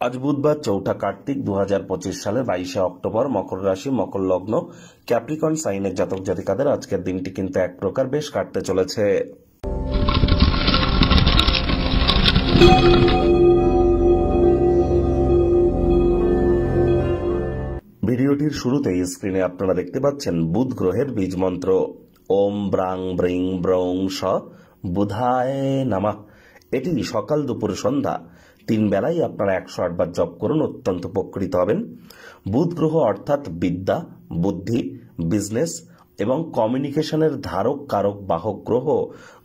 আজ বুধবার ৪ঠা কার্তিক ২০২৫ সালের ২২শে অক্টোবর। মকর রাশি, মকর লগ্ন, ক্যাপ্রিকন সাইনের জাতক জাতিকাদের আজকের দিনটি কিন্তু এক প্রকার বেশ কাটতে চলেছে। ভিডিওটির শুরুতেই স্ক্রিনে আপনারা দেখতে পাচ্ছেন বুধ গ্রহের বীজ মন্ত্র ওম ব্রাং ব্রিং ব্রং স বুধায় নামা। এটি সকাল দুপুর সন্ধ্যা 3 বেলায় আপনারা 108 বার জপ করুন, অত্যন্ত উপকৃত হবেন। বুধ গ্রহ অর্থাৎ বিদ্যা, বুদ্ধি, বিজনেস এবং কমিউনিকেশনের ধারক কারক বাহক গ্রহ,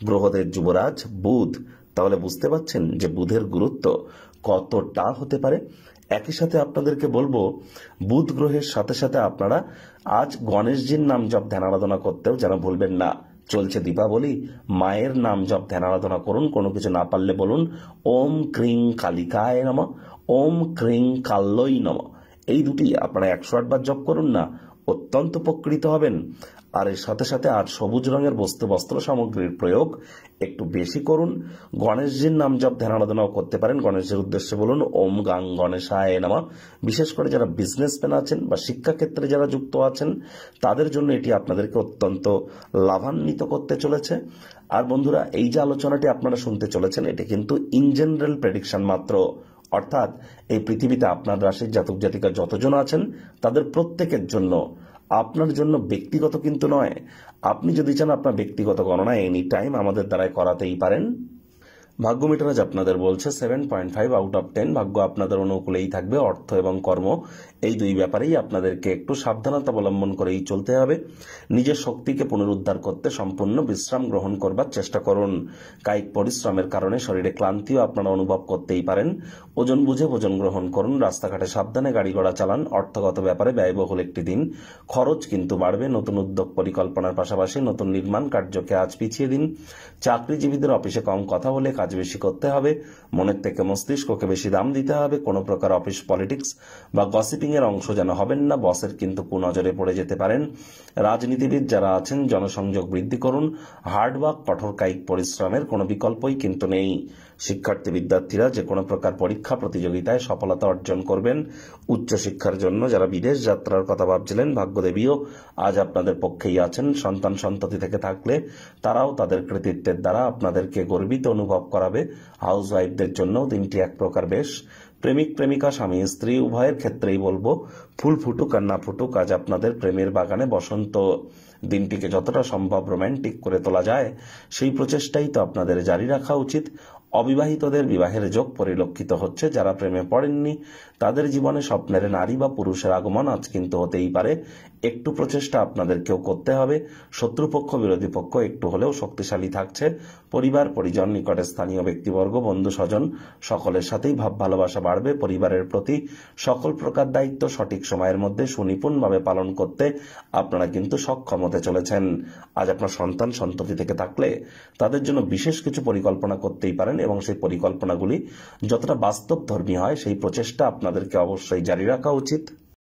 গ্রহদের যুবরাজ বুধ। তাহলে বুঝতে পাচ্ছেন যে বুধের গুরুত্ব কতটা হতে পারে। একই সাথে আপনাদেরকে বলবো, বুধ গ্রহের সাথে সাথে আপনারা আজ গণেশজির নাম জপ ধ্যান আরাধনা করতেও যেন ভুলবেন না। চলছে দীপাবলি, মায়ের নাম জপ ধ্যান আরাধনা করুন। কোনো কিছু না পারলে বলুন ওম ক্রিং কালিকায় নমঃ, ওম ক্রিং কাল্যই নমঃ। এই দুটি আপনারা 108 বার জপ করুন না, অত্যন্ত উপকৃত হবেন। আর এর সাথে সাথে আজ সবুজ রঙের বস্ত্র সামগ্রীর প্রয়োগ একটু বেশি করুন। গণেশজির নাম জপ ধ্যান আরাধনাও করতে পারেন। গণেশজির উদ্দেশ্যে বলুন ওম গাং গণেশায় নমঃ। বিশেষ করে যারা বিজনেসম্যান আছেন বা শিক্ষাক্ষেত্রে যারা যুক্ত আছেন তাদের জন্য এটি আপনাদেরকে অত্যন্ত লাভান্বিত করতে চলেছে। আর বন্ধুরা, এই যে আলোচনাটি আপনারা শুনতে চলেছেন এটি কিন্তু ইন জেনারেল প্রেডিকশন মাত্র, অর্থাৎ এই পৃথিবীতে আপনার রাশির জাতক জাতিকা যতজন আছেন তাদের প্রত্যেকের জন্য, আপনার জন্য ব্যক্তিগত কিন্তু নয়। আপনি যদি চান আপনার ব্যক্তিগত গণনা এনি টাইম আমাদের দ্বারাই করাতেই পারেন। ভাগ্য মিটার আজ আপনাদের বলছে 7.5 আউট অফ 10। ভাগ্য আপনাদের অনুকূলেই থাকবে। অর্থ এবং কর্ম এই দুই ব্যাপারেই আপনাদেরকে একটু সাবধানতা অবলম্বন করেই চলতে হবে। নিজের শক্তিকে পুনরুদ্ধার করতে সম্পূর্ণ বিশ্রাম গ্রহণ করবার চেষ্টা করুন। কায়িক পরিশ্রমের কারণে শরীরে ক্লান্তিও আপনারা অনুভব করতেই পারেন। ওজন বুঝে ভোজন গ্রহণ করুন। রাস্তাঘাটে সাবধানে গাড়ি ঘোড়া চালান। অর্থগত ব্যাপারে ব্যয়বহুল একটি দিন, খরচ কিন্তু বাড়বে। নতুন উদ্যোগ পরিকল্পনার পাশাপাশি নতুন নির্মাণ কার্যকে আজ পিছিয়ে দিন। চাকরিজীবীদের অফিসে কম কথা বলে কাজ বেশি করতে হবে। মনের থেকে মস্তিষ্ককে বেশি দাম দিতে হবে। কোনো প্রকার অফিস পলিটিক্স বা গসিপিং এর অংশ যেন হবেন না। বসের কিন্তু কুনজরে পড়ে যেতে পারেন। রাজনীতিবিদ যারা আছেন জনসংযোগ বৃদ্ধি করুন। হার্ডওয়ার্ক, কঠোর কায়িক পরিশ্রমের কোনো বিকল্পই কিন্তু নেই। শিক্ষার্থী বিদ্যার্থীরা যে কোনো প্রকার পরীক্ষা প্রতিযোগিতায় সফলতা অর্জন করবেন। উচ্চশিক্ষার জন্য যারা বিদেশ যাত্রার কথা ভাবছিলেন ভাগ্যদেবীও আজ আপনাদের পক্ষেই আছেন। সন্তান সন্ততি থেকে থাকলে তারাও তাদের কৃতিত্বের দ্বারা আপনাদেরকে গর্বিত অনুভব করাবে। হাউস ওয়াইফদের জন্য দিনটি এক প্রকার বেশ। প্রেমিক প্রেমিকা, স্বামী স্ত্রী উভয়ের ক্ষেত্রেই বলবো, ফুল ফুটুক আর না ফুটুক, আজ আপনাদের প্রেমের বাগানে বসন্ত। দিনটিকে যতটা সম্ভব রোম্যান্টিক করে তোলা যায় সেই প্রচেষ্টাই তো আপনাদের জারি রাখা উচিত। অবিবাহিতদের বিবাহের যোগ পরিলক্ষিত হচ্ছে। যারা প্রেমে পড়েননি তাদের জীবনে স্বপ্নের নারী বা পুরুষের আগমন আজ কিন্তু হতেই পারে। একটু প্রচেষ্টা আপনাদেরকেও করতে হবে। শত্রুপক্ষ বিরোধী পক্ষ একটু হলেও শক্তিশালী থাকছে। পরিবার পরিজন, নিকটে স্থানীয় ব্যক্তিবর্গ, বন্ধু স্বজন সকলের সাথেই ভাব ভালোবাসা বাড়বে। পরিবারের প্রতি সকল প্রকার দায়িত্ব সঠিক সময়ের মধ্যে সুনিপুণভাবে পালন করতে আপনারা কিন্তু সক্ষম হতে চলেছেন। আজ আপনার সন্তান সন্ততি থেকে থাকলে তাদের জন্য বিশেষ কিছু পরিকল্পনা করতেই পারেন এবং সেই পরিকল্পনাগুলি যতটা বাস্তবধর্মী হয় সেই প্রচেষ্টা আপনাদেরকে অবশ্যই জারি রাখা উচিত।